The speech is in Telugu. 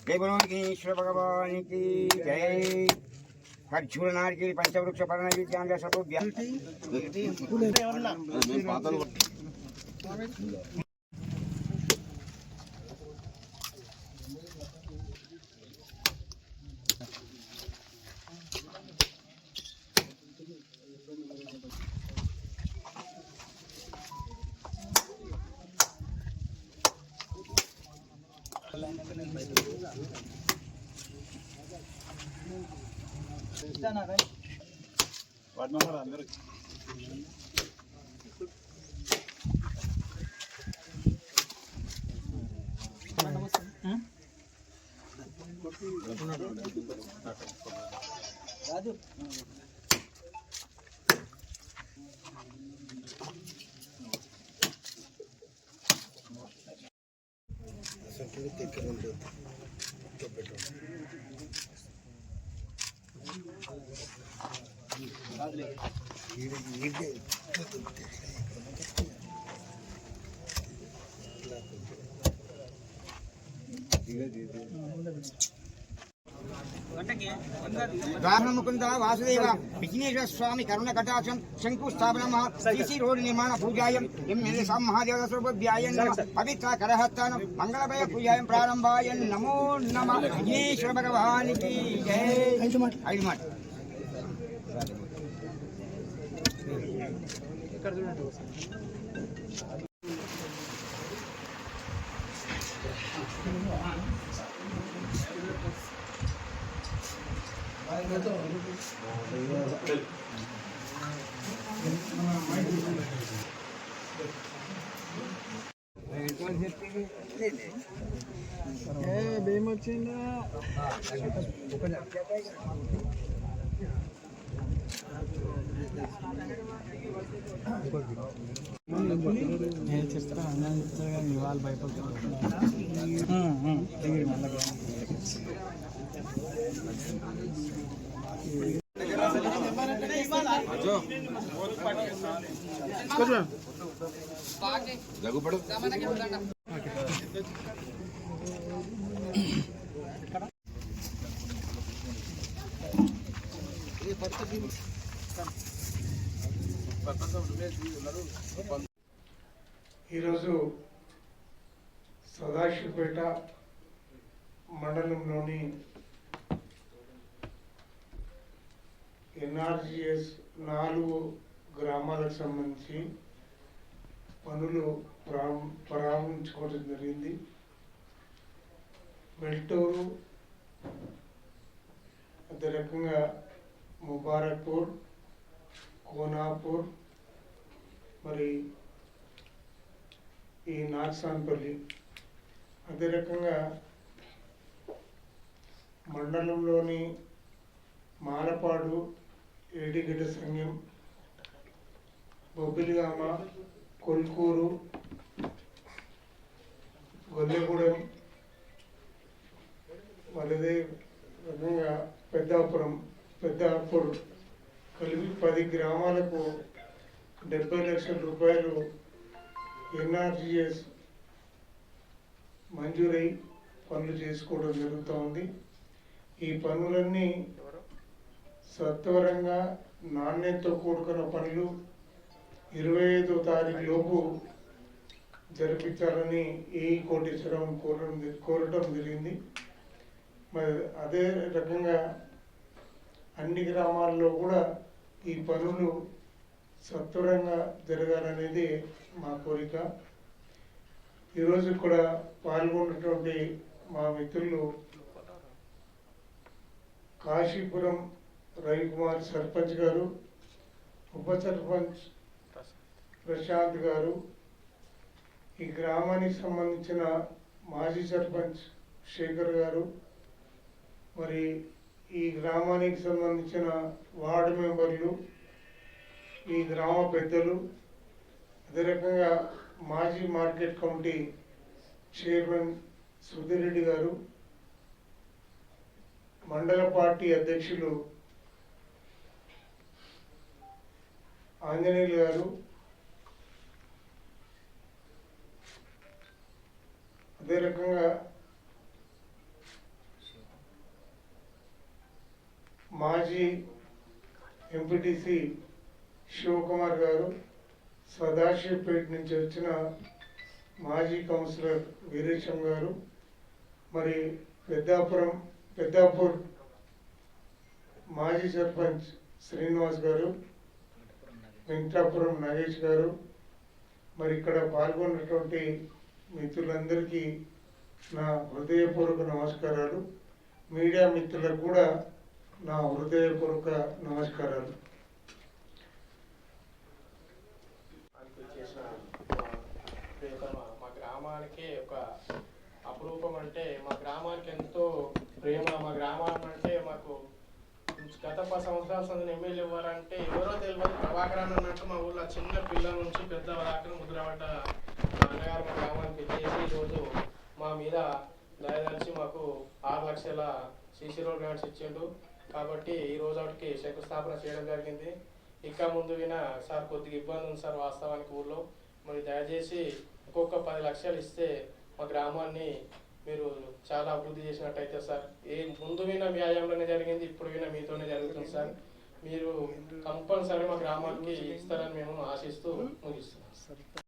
जय बोलो भगवान की जय। खर्चूर नारकी पंचवृक्ष पर्णगी ज्ञान सब राजू मुकुंद वासुदेव विघ्नेश्वर स्वामी करुण कटाक्षम शंकुस्थापन सीसी रोड निर्माण पूजाय महादेव स्वरूपाय पवित्र करहत्तान मंगलभय पूजाय प्रारंभाय नमो नमः विघ्नेश्वर भगवान की जय। నేను చెప్తాను అందరం చెప్తారు కానీ ఇవాళ భయపడతారు జగుపడు ఈరోజు సదాశివపేట మండలంలోని ఎన్ఆర్జీఎస్ 4 గ్రామాలకు సంబంధించి పనులు ప్రారంభించుకోవడం జరిగింది. వెల్టూరు, అదే రకంగా ముబారక్పూర్, కోనాపూర్, మరి ఈ నాగ్సాన్పల్లి, అదే రకంగా మండలంలోని మాలపాడు, ఏడిగడ్డ సంఘం, బొబ్బిలిగామ, కొల్కూరు, గొల్లెగూడెం, అదే రకంగా పెద్దాపూర్ కలిపి 10 గ్రామాలకు 70 లక్షల రూపాయలు ఎన్ఆర్జీఎస్ మంజూరై పనులు చేసుకోవడం జరుగుతోంది. ఈ పనులన్నీ సత్వరంగా నాణ్యతతో కూడుకున్న పనులు 25వ తారీఖు లోపు జరిపించాలని కోటేశ్వరం కోరటం జరిగింది. మరి అదే రకంగా అన్ని గ్రామాల్లో కూడా ఈ పనులు సత్వరంగా జరగాలనేది మా కోరిక. ఈరోజు కూడా పాల్గొన్నటువంటి మా మిత్రులు కాశీపురం రవికుమార్ సర్పంచ్ గారు, ఉప సర్పంచ్ ప్రశాంత్ గారు, ఈ గ్రామానికి సంబంధించిన మాజీ సర్పంచ్ శేఖర్ గారు, మరి ఈ గ్రామానికి సంబంధించిన వార్డు మెంబర్లు, ఈ గ్రామ పెద్దలు, అదే రకంగా మాజీ market committee chairman Sudheer Reddy గారు, మండల పార్టీ అధ్యక్షులు ఆంజనేయులు గారు, రకంగా మాజీ ఎంపీటీసీ శివకుమార్ గారు, సదాశివపేట నుంచి వచ్చిన మాజీ కౌన్సిలర్ వీరేశం గారు, మరి పెద్దాపూర్ మాజీ సర్పంచ్ శ్రీనివాస్ గారు, వెంకటాపురం నాగేష్ గారు, మరి ఇక్కడ పాల్గొన్నటువంటి మిత్రులందరికీ నా హృదయపూర్వక నమస్కారాలు. మీడియా మిత్రులకు కూడా నా హృదయపూర్వక నమస్కారాలు. మా గ్రామానికి ఒక అపురూపం అంటే మా గ్రామానికి ఎంతో ప్రేమ. మా గ్రామం అంటే మాకు గత 10 సంవత్సరాల సంది ఎమ్మెల్యే ఇవ్వాలంటే ఎవరో తెలియదు. ప్రభాకర్ అన్నట్టు మా ఊళ్ళో చిన్న పిల్లల నుంచి పెద్ద దాకా ముద్రపడ్డ అన్నగారు మా గ్రామానికి ఇచ్చేసి ఈరోజు మా మీద దయదలిచి మాకు 6 లక్షల సీసీ రోడ్ గ్రాంట్స్ ఇచ్చిండు. కాబట్టి ఈ రోజు ఒకటికి శంకుస్థాపన చేయడం జరిగింది. ఇంకా ముందు వినా సార్ కొద్దిగా ఇబ్బంది ఉంది సార్ వాస్తవానికి ఊళ్ళో. మరి దయచేసి ఇంకొక 10 లక్షలు ఇస్తే మా గ్రామాన్ని మీరు చాలా అభివృద్ధి చేసినట్టయితే సార్. ముందు వినా మీ హయాంలోనే జరిగింది, ఇప్పుడు వినా మీతోనే జరుగుతుంది సార్. మీరు కంపల్సరీ మా గ్రామానికి ఇస్తారని మేము ఆశిస్తూ ముగిస్తున్నాం.